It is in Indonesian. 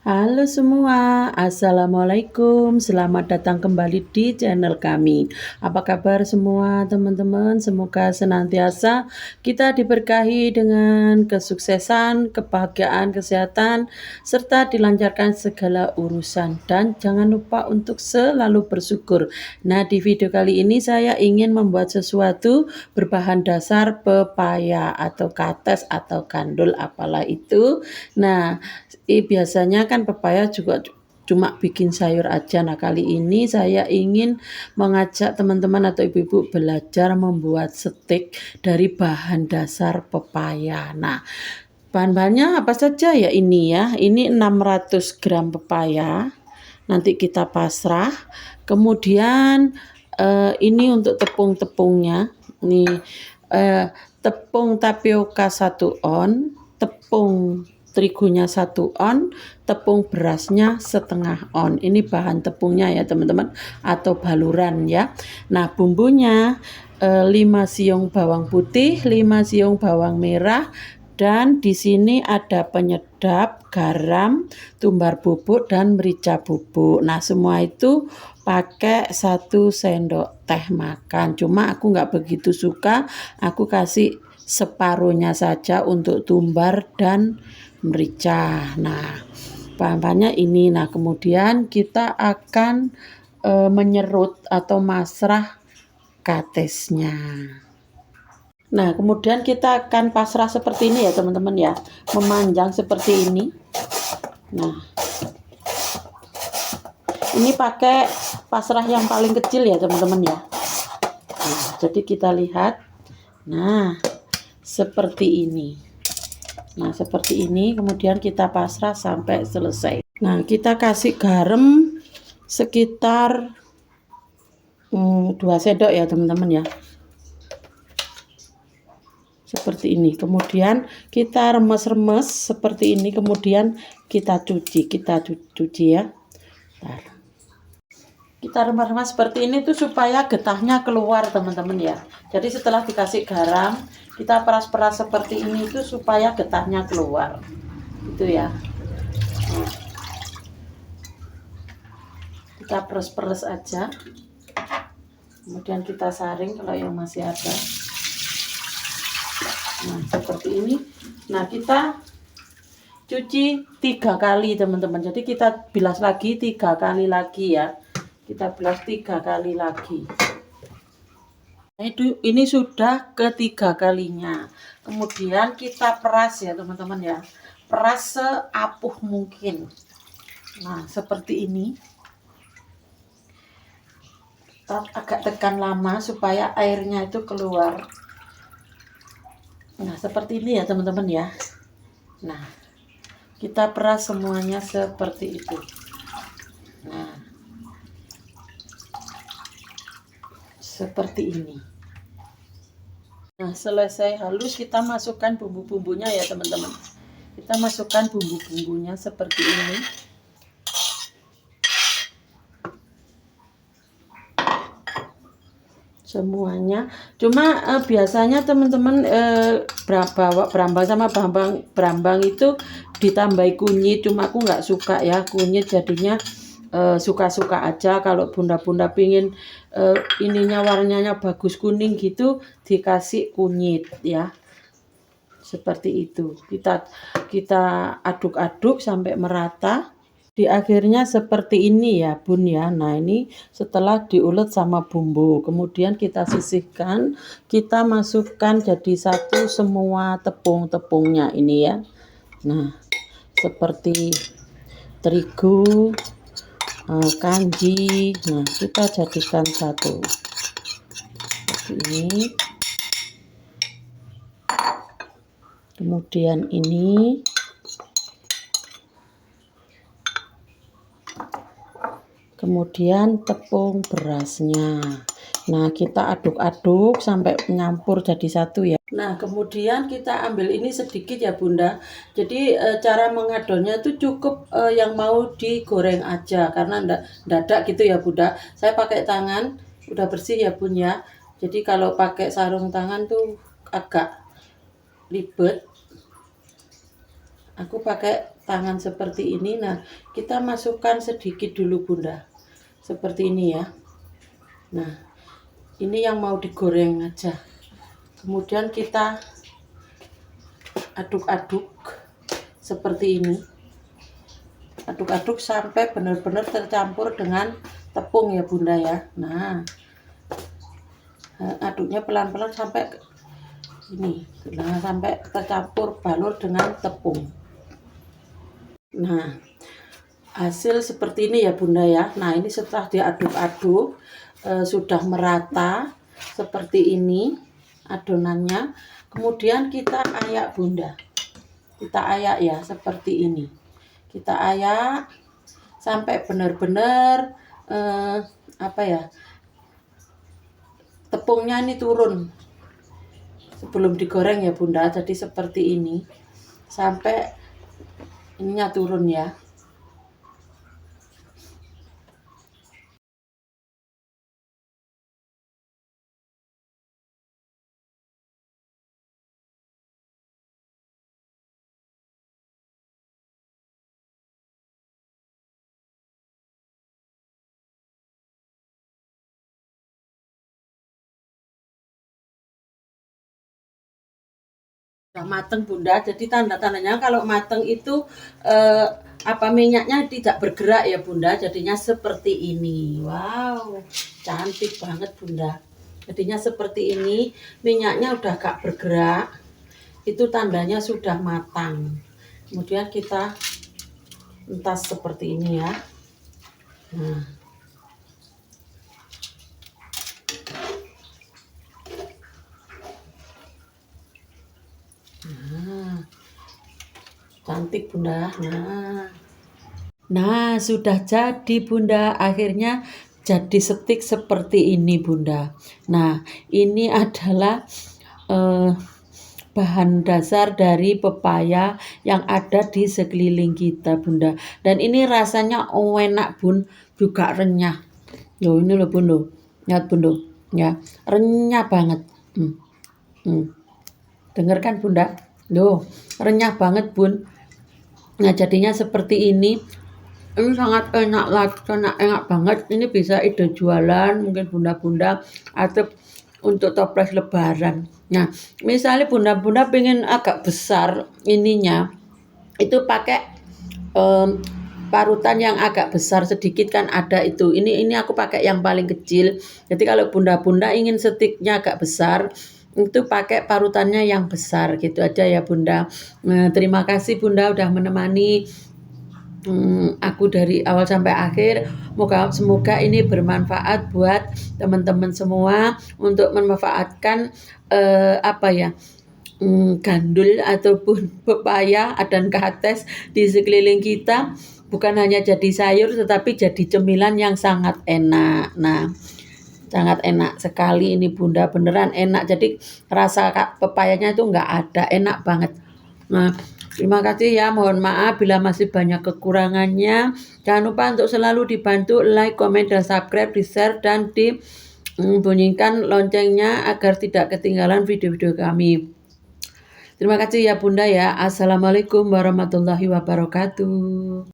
Halo semua, Assalamualaikum. Selamat datang kembali di channel kami. Apa kabar semua teman-teman? Semoga senantiasa kita diberkahi dengan kesuksesan, kebahagiaan, kesehatan, serta dilancarkan segala urusan. Dan jangan lupa untuk selalu bersyukur. Nah, di video kali ini saya ingin membuat sesuatu berbahan dasar pepaya atau kates atau gandul apalah itu. Nah, biasanya kan pepaya juga cuma bikin sayur aja. Nah, kali ini saya ingin mengajak teman-teman atau ibu-ibu belajar membuat steak dari bahan dasar pepaya. Nah, bahan-bahannya apa saja ya ini ya. Ini 600 gram pepaya. Nanti kita pasrah. Kemudian ini untuk tepung-tepungnya. Nih tepung tapioka 1 on, tepung terigunya 1 on, tepung berasnya setengah on. Ini bahan tepungnya ya teman-teman, atau baluran ya. Nah, bumbunya 5 siung bawang putih, 5 siung bawang merah, dan di sini ada penyedap, garam, tumbar bubuk, dan merica bubuk. Nah, semua itu pakai 1 sendok teh makan. Cuma aku nggak begitu suka, aku kasih separuhnya saja untuk tumbar dan merica. Nah, bahan-bahannya ini. Nah, kemudian kita akan menyerut atau masrah katesnya. Nah, kemudian kita akan pasrah seperti ini ya teman-teman ya, memanjang seperti ini. Nah, ini pakai pasrah yang paling kecil ya teman-teman ya. Nah, jadi kita lihat. Nah, seperti ini. Nah, seperti ini, kemudian kita pasrah sampai selesai. Nah, kita kasih garam sekitar 2 sendok ya teman-teman ya. Seperti ini. Kemudian kita remes-remes seperti ini, kemudian kita cuci ya. Bentar. Kita remes-remes seperti ini tuh supaya getahnya keluar teman-teman ya. Jadi setelah dikasih garam, kita peras-peras seperti ini tuh supaya getahnya keluar. Itu ya. Nah, kita peres-peres aja. Kemudian kita saring kalau yang masih ada. Nah, seperti ini. Nah, kita cuci 3 kali teman-teman. Jadi kita bilas lagi 3 kali lagi ya. Kita bilas 3 kali lagi. Nah, ini sudah ketiga kalinya. Kemudian kita peras ya teman-teman ya. Peras seapuh mungkin. Nah, seperti ini. Kita agak tekan lama supaya airnya itu keluar. Nah, seperti ini ya teman-teman ya. Nah, kita peras semuanya seperti itu. Nah, seperti ini. Nah, selesai halus kita masukkan bumbu-bumbunya ya teman-teman. Kita masukkan bumbu-bumbunya seperti ini. Semuanya. Cuma biasanya teman-teman brambang sama brambang itu ditambahi kunyit. Cuma aku nggak suka ya kunyit, jadinya suka-suka aja. Kalau bunda-bunda pingin ininya warnanya bagus kuning gitu, dikasih kunyit ya. Seperti itu. Kita aduk-aduk sampai merata. Di akhirnya seperti ini ya bun ya. Nah, ini setelah diulek sama bumbu, kemudian kita sisihkan, kita masukkan jadi satu semua tepung-tepungnya ini ya. Nah, seperti terigu, kanji. Nah, kita jadikan satu seperti ini. Kemudian ini. Kemudian tepung berasnya. Nah, kita aduk-aduk sampai nyampur jadi satu ya. Nah, kemudian kita ambil ini sedikit ya bunda. Jadi cara mengadonnya itu cukup yang mau digoreng aja, karena dadak gitu ya bunda. Saya pakai tangan, udah bersih ya bun ya. Jadi kalau pakai sarung tangan tuh agak ribet. Aku pakai tangan seperti ini. Nah, kita masukkan sedikit dulu Bunda. Seperti ini ya. Nah, ini yang mau digoreng aja. Kemudian kita aduk-aduk seperti ini. Aduk-aduk sampai benar-benar tercampur dengan tepung ya Bunda ya. Nah, aduknya pelan-pelan sampai ini. Nah, sampai tercampur balur dengan tepung. Nah, hasil seperti ini ya Bunda ya. Nah, ini setelah diaduk-aduk sudah merata seperti ini adonannya. Kemudian kita ayak Bunda. Kita ayak ya seperti ini. Kita ayak sampai benar-benar tepungnya ini turun sebelum digoreng ya Bunda. Jadi seperti ini sampai ininya turun ya. Sudah mateng Bunda, jadi tanda-tandanya kalau mateng itu minyaknya tidak bergerak ya Bunda, jadinya seperti ini. Wow, cantik banget Bunda. Jadinya seperti ini, minyaknya udah gak bergerak, itu tandanya sudah matang. Kemudian kita entas seperti ini ya. Nah, cantik Bunda. Nah, sudah jadi Bunda. Akhirnya jadi stik seperti ini Bunda. Nah, ini adalah bahan dasar dari pepaya yang ada di sekeliling kita Bunda. Dan ini rasanya enak Bun, juga renyah. Loh ini loh Bun loh. Lihat Bun loh. Ya, renyah banget. Dengarkan Bunda. Loh, renyah banget Bun. Nah, jadinya seperti ini. Ini sangat enak banget. Ini bisa ide jualan mungkin bunda-bunda atau untuk toples lebaran. Nah, misalnya bunda-bunda pengen agak besar ininya, itu pakai parutan yang agak besar sedikit kan ada itu. Ini aku pakai yang paling kecil. Jadi kalau bunda-bunda ingin stiknya agak besar, itu pakai parutannya yang besar gitu aja ya Bunda. Nah, terima kasih Bunda udah menemani aku dari awal sampai akhir. Semoga ini bermanfaat buat teman-teman semua untuk memanfaatkan gandul ataupun pepaya dan kates di sekeliling kita, bukan hanya jadi sayur tetapi jadi cemilan yang sangat enak. Nah, sangat enak sekali ini Bunda, beneran enak. Jadi rasa pepayanya itu enggak ada, enak banget. Nah, terima kasih ya, mohon maaf bila masih banyak kekurangannya. Jangan lupa untuk selalu dibantu like, komen, dan subscribe, di-share, dan dibunyikan loncengnya agar tidak ketinggalan video-video kami. Terima kasih ya Bunda ya. Assalamualaikum warahmatullahi wabarakatuh.